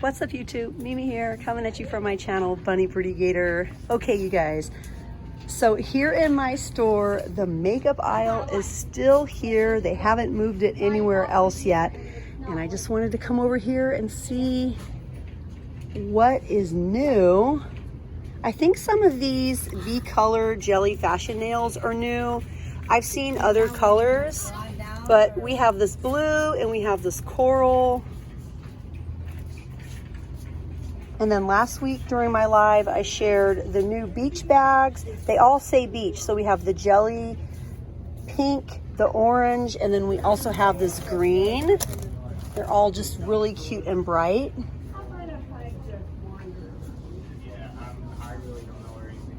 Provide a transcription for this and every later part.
What's up YouTube? Mimi here, coming at you from my channel, Bunny Birdy Gator. Okay, you guys, so here in my store, the makeup aisle is still here. They haven't moved it anywhere else yet. And I just wanted to come over here and see what is new. I think some of these V-color jelly fashion nails are new. I've seen other colors, but we have this blue and we have this coral. And then last week during my live, I shared the new beach bags. They all say beach. So we have the jelly pink, the orange, and then we also have this green. They're all just really cute and bright.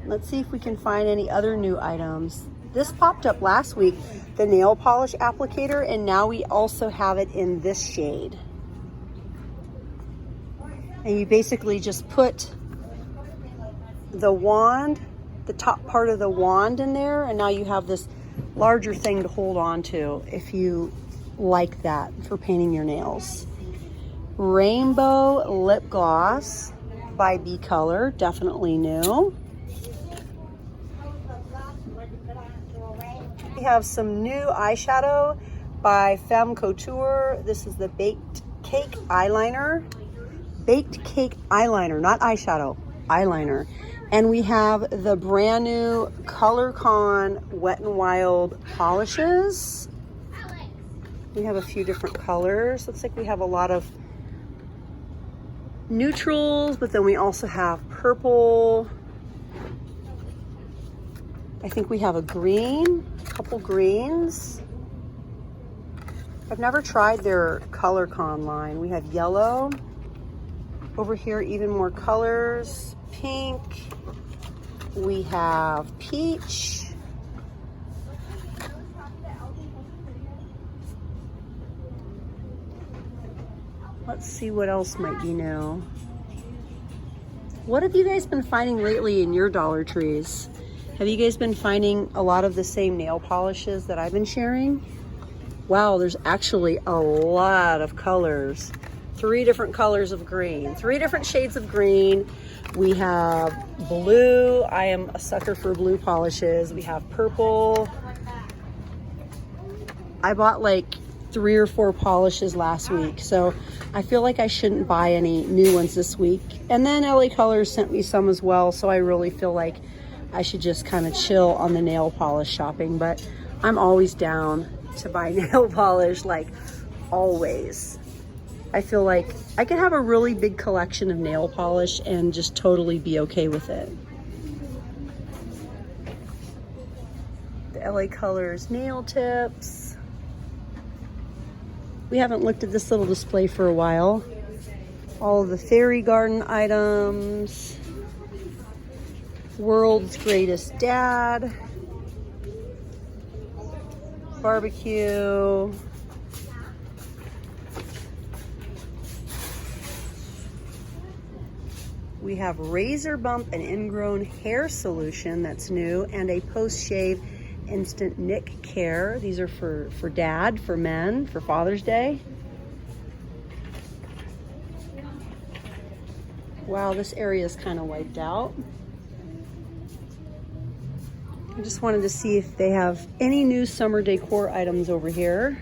Let's see if we can find any other new items. This popped up last week, the nail polish applicator, and now we also have it in this shade. And you basically just put the wand, the top part of the wand in there, and now you have this larger thing to hold on to if you like that for painting your nails. Rainbow lip gloss by B-Color, definitely new. We have some new eyeshadow by Femme Couture. This is the Baked Cake Eyeliner. Baked Cake Eyeliner, not eyeshadow, eyeliner. And we have the brand new ColorCon Wet n Wild polishes. We have a few different colors. Looks like we have a lot of neutrals, but then we also have purple. I think we have a green, a couple greens. I've never tried their ColorCon line. We have yellow. Over here, even more colors. Pink. We have peach. Let's see what else might be new. What have you guys been finding lately in your Dollar Trees? Have you guys been finding a lot of the same nail polishes that I've been sharing? Wow, there's actually a lot of colors. 3 different colors of green, 3 different shades of green. We have blue. I am a sucker for blue polishes. We have purple. I bought like 3 or 4 polishes last week, so I feel like I shouldn't buy any new ones this week. And then LA Colors sent me some as well, so I really feel like I should just kind of chill on the nail polish shopping, but I'm always down to buy nail polish, like always. I feel like I could have a really big collection of nail polish and just totally be okay with it. The LA Colors nail tips. We haven't looked at this little display for a while. All of the fairy garden items. World's Greatest Dad. Barbecue. We have Razor Bump and Ingrown Hair Solution, that's new, and a post-shave instant nick care. These are for dad, for men, for Father's Day. Wow, this area is kind of wiped out. I just wanted to see if they have any new summer decor items over here.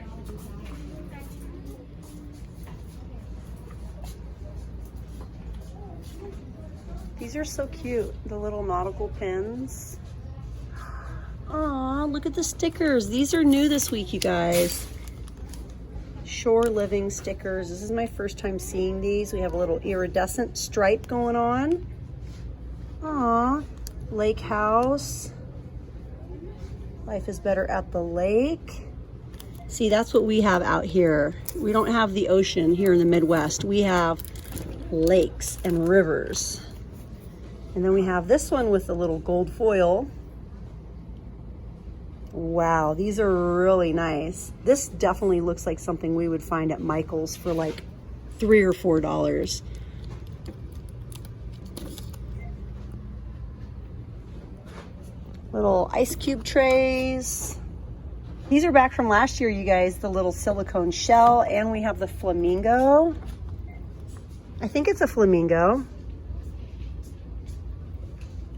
These are so cute, the little nautical pins. Aw, look at the stickers. These are new this week, you guys. Shore Living stickers. This is my first time seeing these. We have a little iridescent stripe going on. Aw, Lake House. Life is better at the lake. See, that's what we have out here. We don't have the ocean here in the Midwest. We have lakes and rivers. And then we have this one with the little gold foil. Wow, these are really nice. This definitely looks like something we would find at Michael's for like $3 or $4. Little ice cube trays. These are back from last year, you guys, the little silicone shell, and we have the flamingo. I think it's a flamingo.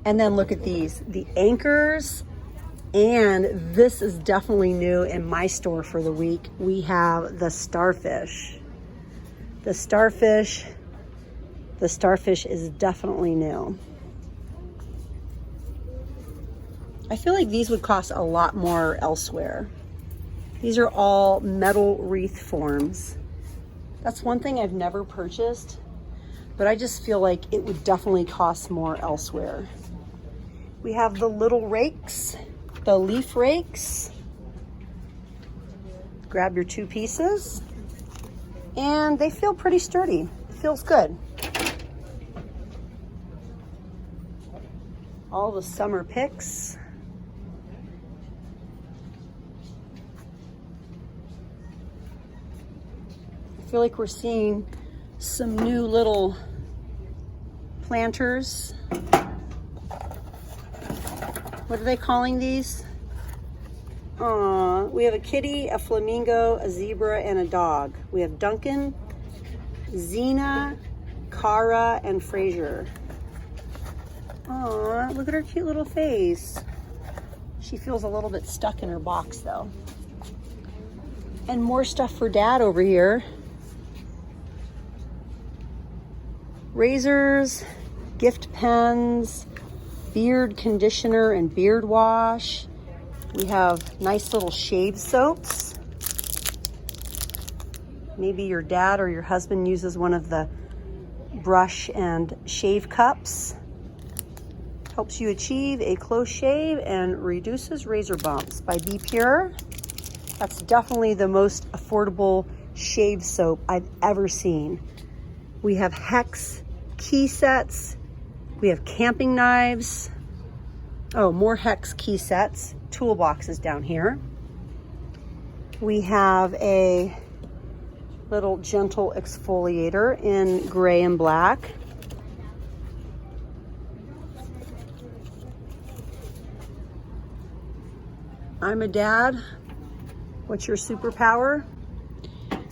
And then look at these, the anchors. And this is definitely new in my store for the week. We have the starfish. The starfish is definitely new. I feel like these would cost a lot more elsewhere. These are all metal wreath forms. That's one thing I've never purchased, but I just feel like it would definitely cost more elsewhere. We have the little rakes, the leaf rakes. Grab your 2 pieces, and they feel pretty sturdy. It feels good. All the summer picks. I feel like we're seeing some new little planters. What are they calling these? We have a kitty, a flamingo, a zebra, and a dog. We have Duncan, Xena, Cara, and Fraser. Aw, look at her cute little face. She feels a little bit stuck in her box though. And more stuff for Dad over here. Razors, gift pens, beard conditioner and beard wash. We have nice little shave soaps. Maybe your dad or your husband uses one of the brush and shave cups. Helps you achieve a close shave and reduces razor bumps by Be Pure. That's definitely the most affordable shave soap I've ever seen. We have Hex key sets. We have camping knives. Oh, more Hex key sets. Toolboxes down here. We have a little gentle exfoliator in gray and black. I'm a dad. What's your superpower?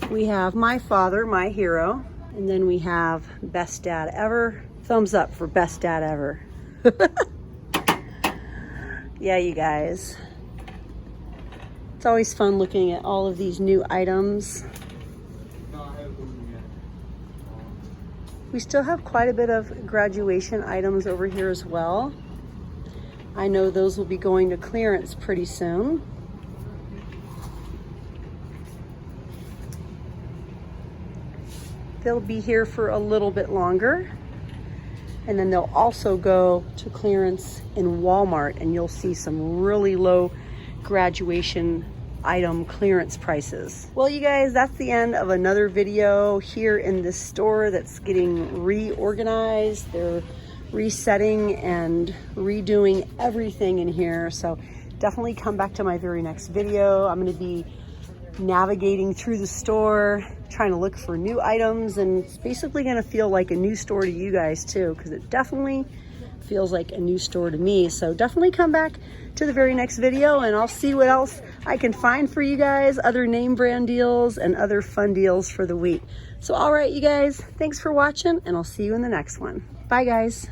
We have my father, my hero. And then we have best dad ever. Thumbs up for best dad ever. Yeah, you guys. It's always fun looking at all of these new items. We still have quite a bit of graduation items over here as well. I know those will be going to clearance pretty soon. They'll be here for a little bit longer. And then they'll also go to clearance in Walmart, and you'll see some really low graduation item clearance prices. Well, you guys, that's the end of another video here in this store that's getting reorganized. They're resetting and redoing everything in here. So definitely come back to my very next video. I'm going to be navigating through the store, trying to look for new items, and it's basically going to feel like a new store to you guys too, because it definitely feels like a new store to me. So definitely come back to the very next video and I'll see what else I can find for you guys, other name brand deals and other fun deals for the week. So all right, you guys, thanks for watching, and I'll see you in the next one. Bye guys.